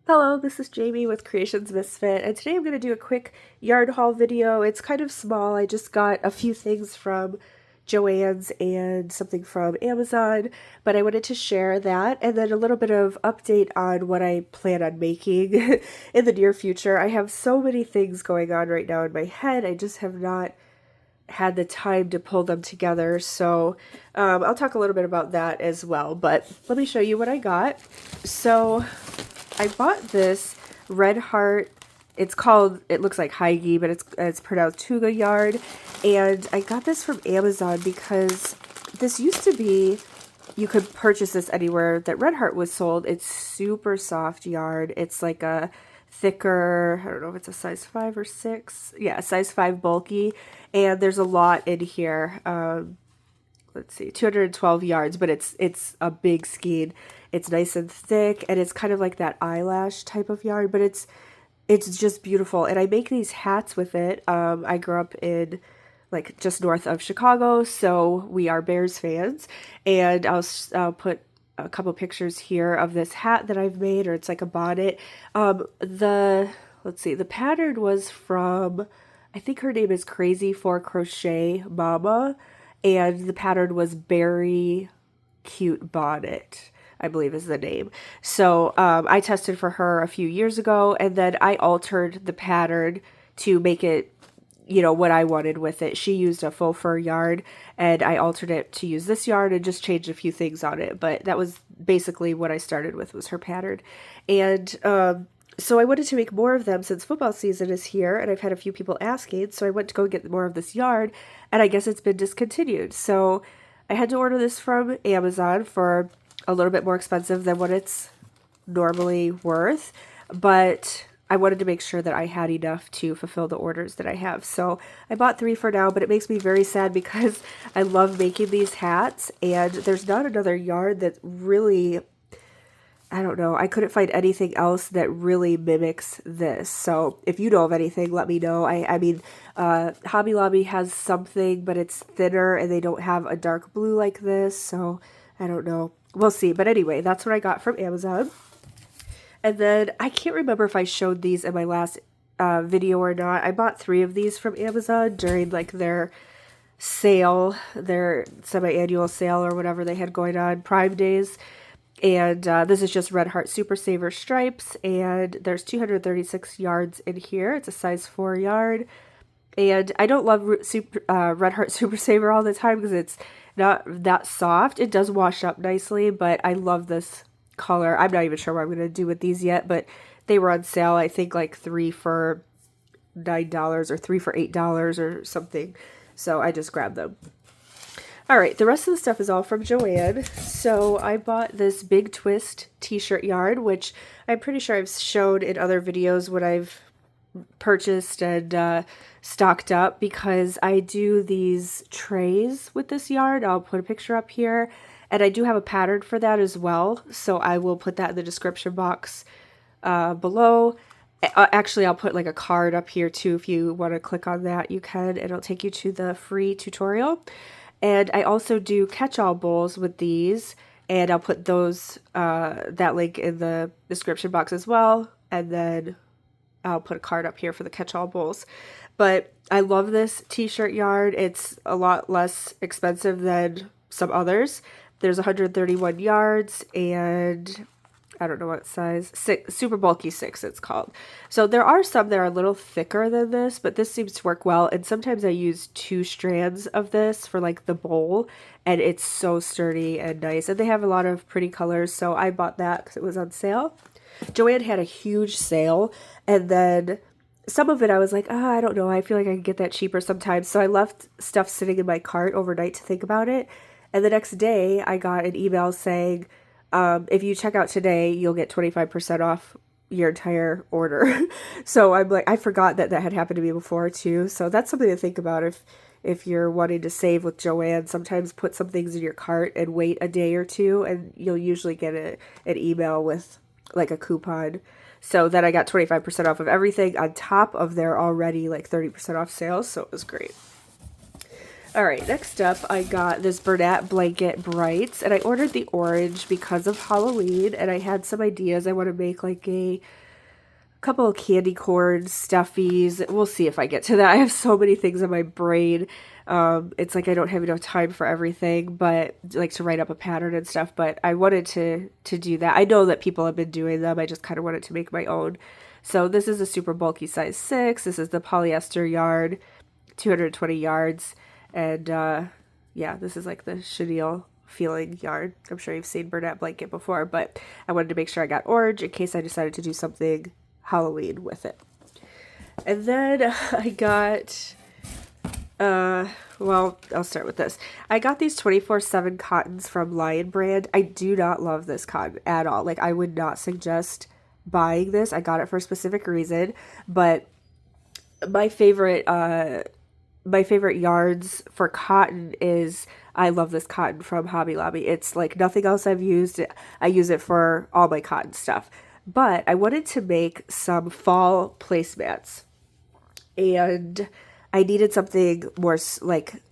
Hello, this is Jamie with Creations Misfit, and today I'm going to do a quick yard haul video. It's kind of small. I just got a few things from Joann's and something from Amazon, but I wanted to share that and then a little bit of update on what I plan on making in the near future. I have so many things going on right now in my head. I just have not had the time to pull them together. So I'll talk a little bit about that as well, but let me show you what I got. So I bought this Red Heart. It looks like Heige, but it's pronounced Tuga Yard. And I got this from Amazon because this used to be, you could purchase this anywhere that Red Heart was sold. It's super soft yard. It's like a thicker, I don't know if it's a size 5 or 6. Yeah, size 5 bulky. And there's a lot in here. Let's see, 212 yards, but it's a big skein. It's nice and thick, and it's kind of like that eyelash type of yarn, but it's just beautiful. And I make these hats with it. I grew up in like just north of Chicago, so we are Bears fans. And I'll put a couple pictures here of this hat that I've made, or it's like a bonnet. Let's see, the pattern was from, I think her name is Crazy for Crochet Mama, and the pattern was Berry Cute Bonnet, I believe is the name. So I tested for her a few years ago, and then I altered the pattern to make it, what I wanted with it. She used a faux fur yarn, and I altered it to use this yarn and just changed a few things on it. But that was basically what I started with, was her pattern. And so I wanted to make more of them since football season is here, and I've had a few people asking, so I went to go get more of this yarn, and I guess it's been discontinued. So I had to order this from Amazon for a little bit more expensive than what it's normally worth, but I wanted to make sure that I had enough to fulfill the orders that I have. So I bought 3 for now, but it makes me very sad because I love making these hats, and there's not another yarn that really, I don't know, I couldn't find anything else that really mimics this. So if you know of anything, let me know. I mean, Hobby Lobby has something, but it's thinner and they don't have a dark blue like this. So I don't know. We'll see. But anyway, that's what I got from Amazon. And then I can't remember if I showed these in my last video or not. I bought 3 of these from Amazon during like their sale, their semi-annual sale or whatever they had going on, Prime Days. And this is just Red Heart Super Saver stripes, and there's 236 yards in here. It's a size 4 yard. And I don't love Red Heart Super Saver all the time because it's not that soft. It does wash up nicely, but I love this color. I'm not even sure what I'm going to do with these yet, but they were on sale, I think like 3 for $9 or 3 for $8 or something. So I just grabbed them. All right, the rest of the stuff is all from Joann. So I bought this Big Twist t-shirt yarn, which I'm pretty sure I've showed in other videos what I've purchased and stocked up, because I do these trays with this yarn. I'll put a picture up here, and I do have a pattern for that as well, so I will put that in the description box below. Actually, I'll put like a card up here too. If you want to click on that, you can, and it'll take you to the free tutorial. And I also do catch-all bowls with these, and I'll put those that link in the description box as well, and then I'll put a card up here for the catch-all bowls. But I love this t-shirt yarn. It's a lot less expensive than some others. There's 131 yards, and I don't know what size, 6, super bulky 6 it's called. So there are some that are a little thicker than this, but this seems to work well. And sometimes I use 2 strands of this for like the bowl, and it's so sturdy and nice. And they have a lot of pretty colors, so I bought that because it was on sale. Joann had a huge sale, and then some of it I was like, I don't know, I feel like I can get that cheaper sometimes. So I left stuff sitting in my cart overnight to think about it. And the next day I got an email saying, if you check out today, you'll get 25% off your entire order. So I'm like, I forgot that had happened to me before too. So that's something to think about if you're wanting to save with Joann. Sometimes put some things in your cart and wait a day or two, and you'll usually get an email with like a coupon. So then I got 25% off of everything on top of their already like 30% off sales. So it was great. All right, next up, I got this Bernat Blanket Brights, and I ordered the orange because of Halloween, and I had some ideas. I want to make like a couple of candy corn stuffies. We'll see if I get to that. I have so many things in my brain. It's like I don't have enough time for everything, but like to write up a pattern and stuff. But I wanted to do that. I know that people have been doing them. I just kind of wanted to make my own. So this is a super bulky size 6. This is the polyester yarn, 220 yards. And yeah, this is like the chenille feeling yarn. I'm sure you've seen Bernat Blanket before, but I wanted to make sure I got orange in case I decided to do something Halloween with it. And then I got, well, I'll start with this. I got these 24/7 cottons from Lion Brand. I do not love this cotton at all. Like, I would not suggest buying this. I got it for a specific reason, but my favorite yarns for cotton is, I love this cotton from Hobby Lobby. It's like nothing else I've used. I use it for all my cotton stuff. But I wanted to make some fall placemats. And I needed something more like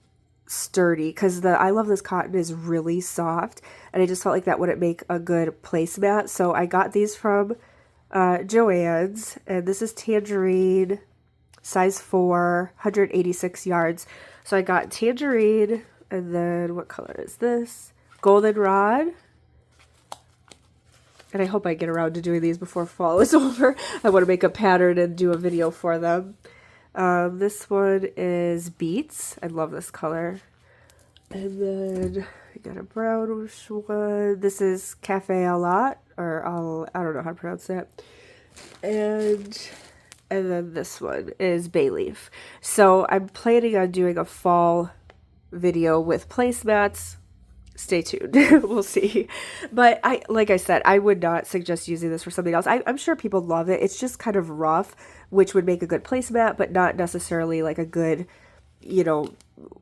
sturdy because the I Love This Cotton is really soft. And I just felt like that wouldn't make a good placemat. So I got these from Joann's. And this is Tangerine, size 4, 186 yards. So I got Tangerine, and then what color is this? Goldenrod. And I hope I get around to doing these before fall is over. I want to make a pattern and do a video for them. This one is Beets. I love this color. And then I got a brownish one. This is Cafe a Lot, or I don't know how to pronounce that. And then this one is Bay Leaf. So I'm planning on doing a fall video with placemats. Stay tuned. We'll see. But like I said, I would not suggest using this for something else. I'm sure people love it. It's just kind of rough, which would make a good placemat, but not necessarily like a good,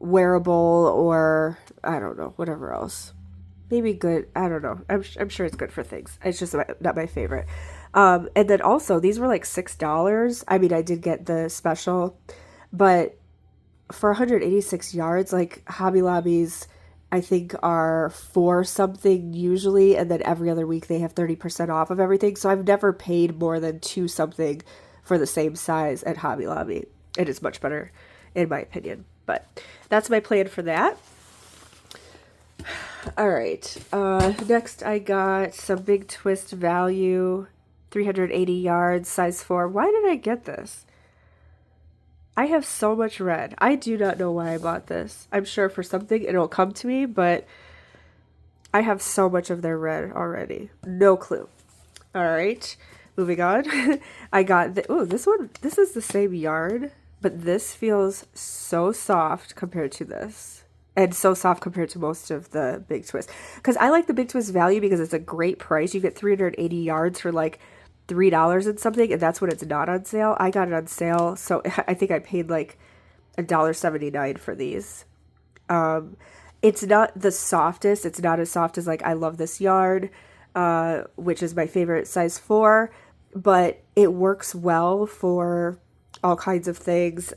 wearable, or I don't know, whatever else. Maybe good. I don't know. I'm sure it's good for things. It's just not my favorite. And then also, these were like $6. I mean, I did get the special, but for 186 yards, like Hobby Lobby's, I think are 4 something usually, and then every other week they have 30% off of everything. So I've never paid more than 2 something for the same size at Hobby Lobby. It is much better, in my opinion. But that's my plan for that. All right. Next, I got some Big Twist Value, 380 yards, size 4. Why did I get this? I have so much red. I do not know why I bought this. I'm sure for something it'll come to me, but I have so much of their red already. No clue. All right, moving on. I got this one. This is the same yarn, but this feels so soft compared to this. And so soft compared to most of the Big Twist. Because I like the Big Twist Value because it's a great price. You get 380 yards for like $3 and something, and that's when it's not on sale. I got it on sale, so I think I paid like $1.79 for these. It's not the softest. It's not as soft as like I Love This Yarn, which is my favorite, size 4, but it works well for all kinds of things.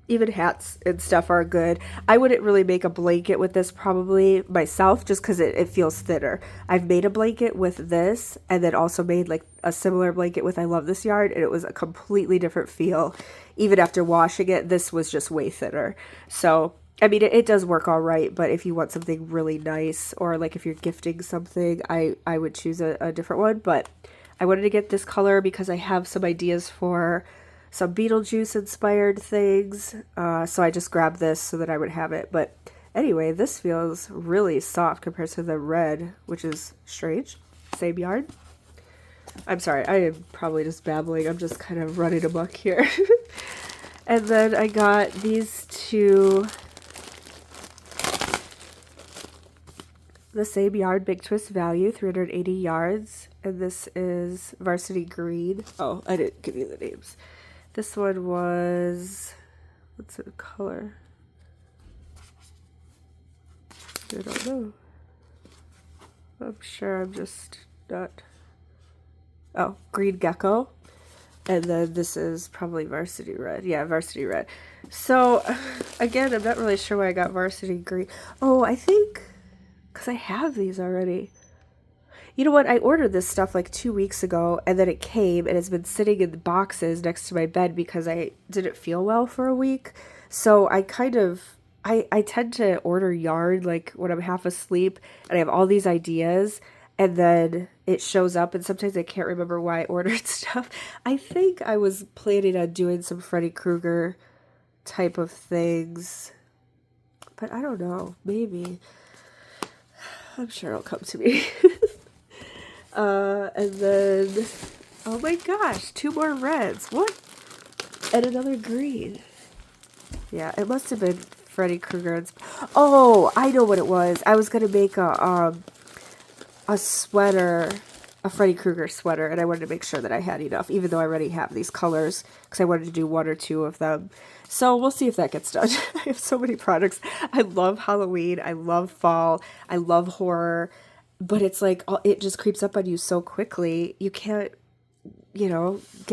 Even hats and stuff are good. I wouldn't really make a blanket with this probably myself just because it feels thinner. I've made a blanket with this and then also made like a similar blanket with I Love This Yarn, and it was a completely different feel. Even after washing it, this was just way thinner. So, I mean, it does work all right, but if you want something really nice, or like if you're gifting something, I would choose a different one. But I wanted to get this color because I have some ideas for some Beetlejuice inspired things, so I just grabbed this so that I would have it. But anyway, this feels really soft compared to the red, which is strange. Same yarn. I'm sorry, I am probably just babbling. I'm just kind of running amok here. And then I got these two, the same yarn, Big Twist Value, 380 yards, and this is Varsity Green. Oh, I didn't give you the names. This one was, what's the color? I don't know. I'm sure I'm just not. Oh, Green Gecko. And then this is probably Varsity Red. Yeah, Varsity Red. So, again, I'm not really sure why I got Varsity Green. Oh, I think because I have these already. You know what? I ordered this stuff like 2 weeks ago, and then it came, and it's been sitting in the boxes next to my bed because I didn't feel well for a week. So I kind of, I tend to order yarn like when I'm half asleep, and I have all these ideas, and then it shows up, and sometimes I can't remember why I ordered stuff. I think I was planning on doing some Freddy Krueger type of things, but I don't know. Maybe. I'm sure it'll come to me. And then, oh my gosh, 2 more reds. What? And another green. Yeah, it must have been Freddy Krueger. Oh, I know what it was. I was gonna make a sweater, a Freddy Krueger sweater, and I wanted to make sure that I had enough, even though I already have these colors, because I wanted to do 1 or 2 of them. So we'll see if that gets done. I have so many products. I love Halloween. I love fall. I love horror. But it's like, it just creeps up on you so quickly. You can't, get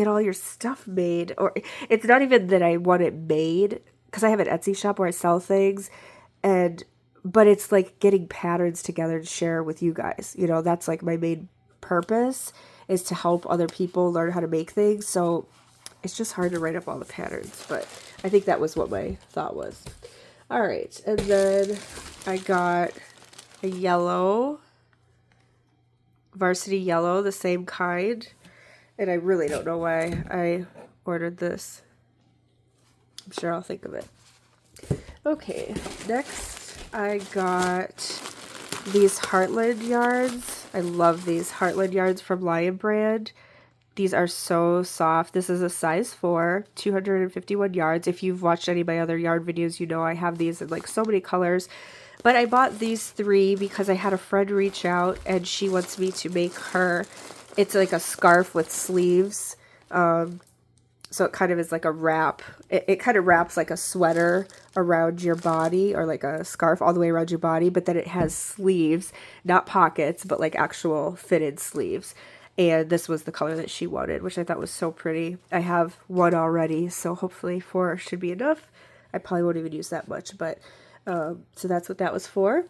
all your stuff made. Or it's not even that I want it made, because I have an Etsy shop where I sell things. But it's like getting patterns together to share with you guys. That's like my main purpose, is to help other people learn how to make things. So it's just hard to write up all the patterns. But I think that was what my thought was. All right. And then I got a yellow, Varsity Yellow, the same kind. And I really don't know why I ordered this. I'm sure I'll think of it. Okay, next I got these Heartland yarns. I love these Heartland yarns from Lion Brand. These are so soft. This is a size 4, 251 yards. If you've watched any of my other yarn videos, you know I have these in like so many colors. But I bought these 3 because I had a friend reach out and she wants me to make her, it's like a scarf with sleeves. So it kind of is like a wrap. It kind of wraps like a sweater around your body, or like a scarf all the way around your body, but then it has sleeves, not pockets, but like actual fitted sleeves. And this was the color that she wanted, which I thought was so pretty. I have 1 already, so hopefully 4 should be enough. I probably won't even use that much, but so that's what that was for.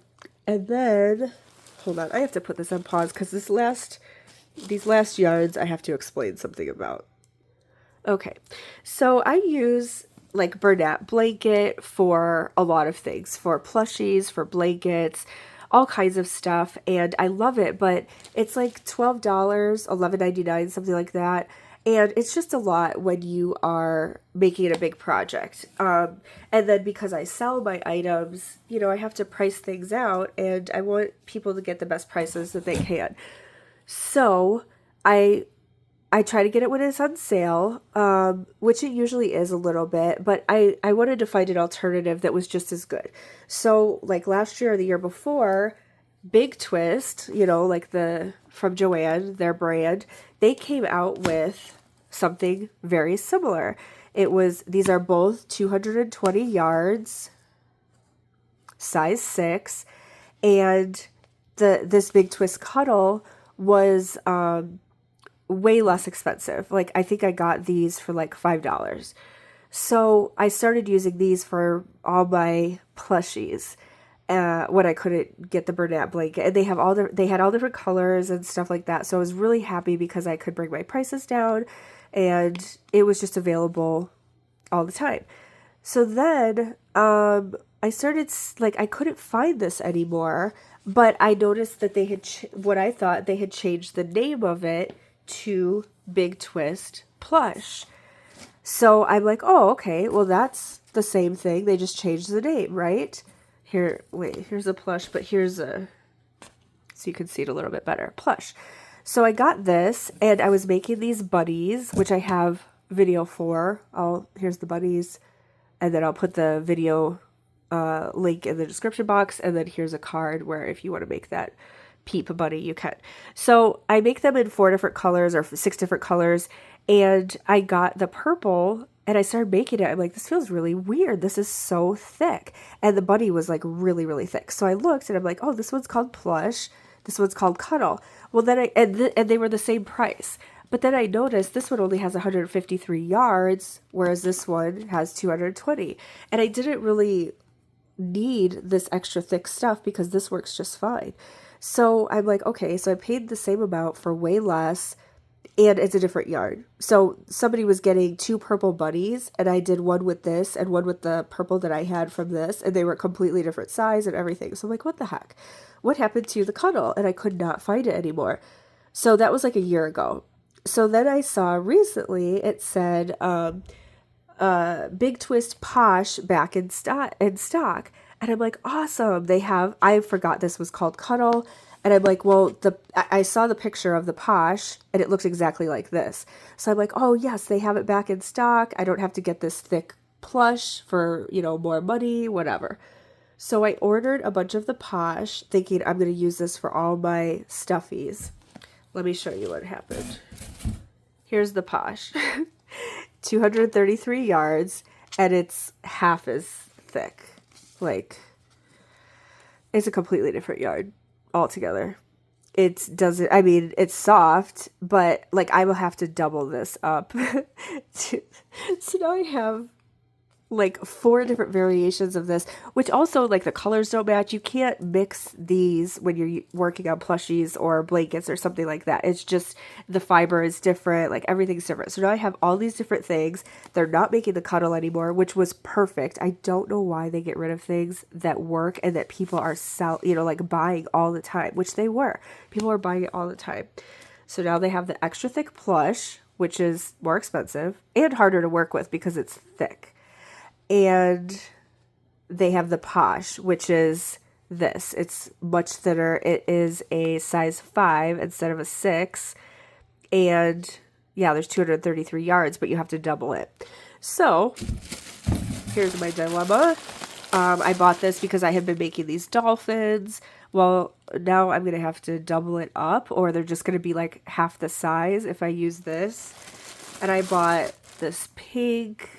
And then, hold on, I have to put this on pause because these last yarns I have to explain something about. Okay, so I use like Bernat blanket for a lot of things, for plushies, for blankets, all kinds of stuff, and I love it, but it's like $12, $11.99, something like that. And it's just a lot when you are making it a big project. And then because I sell my items, I have to price things out, and I want people to get the best prices that they can. So I try to get it when it's on sale, which it usually is a little bit, but I wanted to find an alternative that was just as good. So like last year or the year before, Big Twist, like from Joann, their brand, they came out with something very similar. These are both 220 yards, size 6, and this Big Twist Cuddle was way less expensive. Like I think I got these for like $5. So I started using these for all my plushies when I couldn't get the Bernat blanket. And they had all different colors and stuff like that. So I was really happy because I could bring my prices down, and it was just available all the time. So then I started, like, I couldn't find this anymore, but I noticed that they had, what I thought they had changed the name of it to Big Twist Plush. So I'm like, oh, okay, well, that's the same thing. They just changed the name, right? Here, wait, here's a plush, but here's so you can see it a little bit better. Plush. So I got this, and I was making these buddies, which I have video for. Here's the buddies, and then I'll put the video link in the description box, and then here's a card where if you want to make that peep buddy, you can. So I make them in 4 different colors or 6 different colors, and I got the purple, and I started making it. I'm like, this feels really weird. This is so thick. And the buddy was like really, really thick. So I looked, and I'm like, oh, this one's called Plush. This one's called Cuddle. Well, then and they were the same price. But then I noticed this one only has 153 yards, whereas this one has 220. And I didn't really need this extra thick stuff because this works just fine. So I'm like, okay, so I paid the same amount for way less and it's a different yarn. So somebody was getting two purple bunnies and I did one with this and one with the purple that I had from this, and they were completely different size and everything. So I'm like, what the heck? What happened to the cuddle? And I could not find it anymore. So that was like a year ago. So then I saw recently it said Big Twist Posh back in stock. And I'm like, awesome. They have, I forgot this was called Cuddle. And I'm like, well, I saw the picture of the Posh and it looks exactly like this. So I'm like, oh yes, they have it back in stock. I don't have to get this thick plush for, more money, whatever. So I ordered a bunch of the Posh thinking I'm going to use this for all my stuffies. Let me show you what happened. Here's the Posh. 233 yards, and it's half as thick. Like, it's a completely different yarn altogether. It doesn't, I mean, it's soft, but like I will have to double this up. So now I have like 4 different variations of this, which also like the colors don't match. You can't mix these when you're working on plushies or blankets or something like that. It's just the fiber is different, like everything's different. So now I have all these different things. They're not making the cuddle anymore, which was perfect. I don't know why they get rid of things that work and that people are like buying all the time, which they were. People are buying it all the time. So now they have the extra thick plush, which is more expensive and harder to work with because it's thick. And they have the Posh, which is this. It's much thinner. It is a size 5 instead of a 6. And yeah, there's 233 yards, but you have to double it. So here's my dilemma. I bought this because I had been making these dolphins. Well, now I'm going to have to double it up, or they're just going to be like half the size if I use this. And I bought this pink,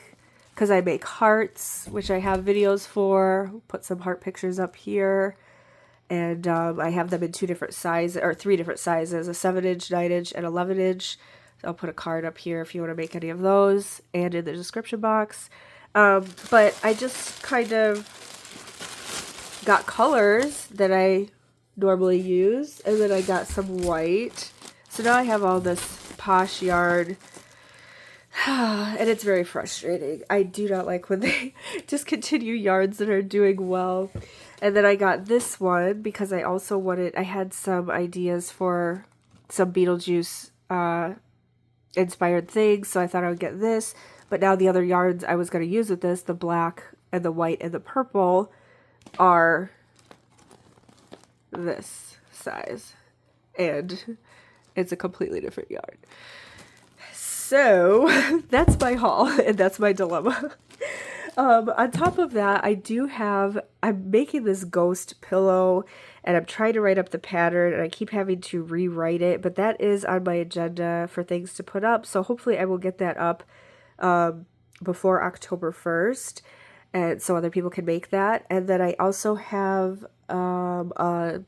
because I make hearts, which I have videos for. Put some heart pictures up here. And I have them in 2 different sizes, or 3 different sizes, a 7-inch, 9-inch, and 11-inch. So I'll put a card up here if you want to make any of those, and in the description box. But I just kind of got colors that I normally use, and then I got some white. So now I have all this Posh yarn. And it's very frustrating. I do not like when they discontinue yarns that are doing well. And then I got this one because I also I had some ideas for some Beetlejuice inspired things, so I thought I would get this. But now the other yarns I was going to use with this, the black and the white and the purple, are this size. And it's a completely different yarn. So that's my haul, and that's my dilemma. On top of that, I'm making this ghost pillow, and I'm trying to write up the pattern, and I keep having to rewrite it, but that is on my agenda for things to put up, so hopefully I will get that up before October 1st, and so other people can make that. And then I also have a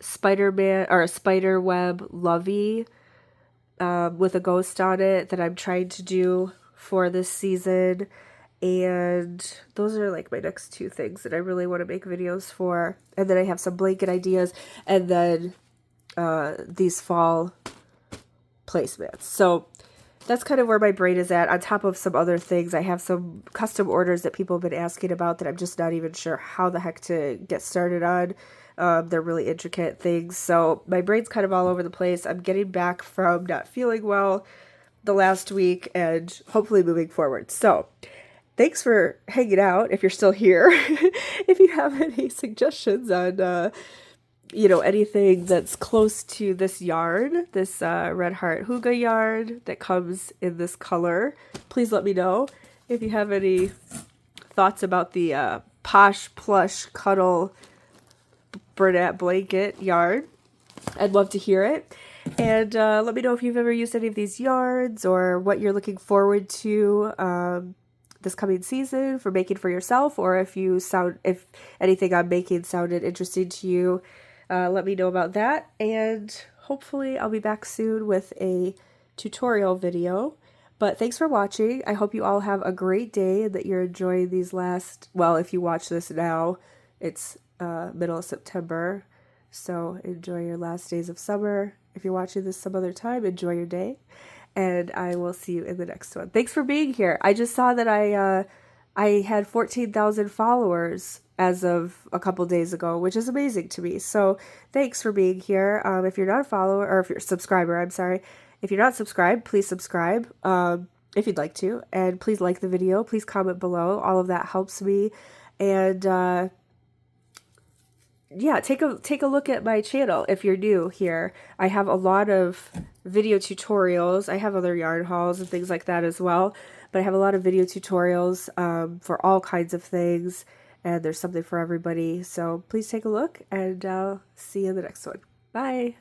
Spider-Man, or a spider web lovey, with a ghost on it that I'm trying to do for this season. And those are like my next 2 things that I really want to make videos for. And then I have some blanket ideas, and then these fall placemats. So that's kind of where my brain is at, on top of some other things. I have some custom orders that people have been asking about that I'm just not even sure how the heck to get started on. They're really intricate things, so my brain's kind of all over the place. I'm getting back from not feeling well the last week and hopefully moving forward. So thanks for hanging out if you're still here. If you have any suggestions on anything that's close to this yarn, this Red Heart Hygge yarn that comes in this color, please let me know. If you have any thoughts about the Posh Plush Cuddle Bernat blanket yarn, I'd love to hear it. And let me know if you've ever used any of these yarns, or what you're looking forward to this coming season for making for yourself, or if anything I'm making sounded interesting to you. Let me know about that, and hopefully I'll be back soon with a tutorial video. But thanks for watching. I hope you all have a great day and that you're enjoying these last, well, if you watch this now, it's middle of September. So enjoy your last days of summer. If you're watching this some other time, enjoy your day. And I will see you in the next one. Thanks for being here. I just saw that I had 14,000 followers as of a couple days ago, which is amazing to me. So thanks for being here. If you're not a follower, or if you're a subscriber, I'm sorry. If you're not subscribed, please subscribe if you'd like to. And please like the video. Please comment below. All of that helps me. And yeah, take a look at my channel if you're new here. I have a lot of video tutorials. I have other yarn hauls and things like that as well. But I have a lot of video tutorials for all kinds of things. And there's something for everybody. So please take a look, and I'll see you in the next one. Bye.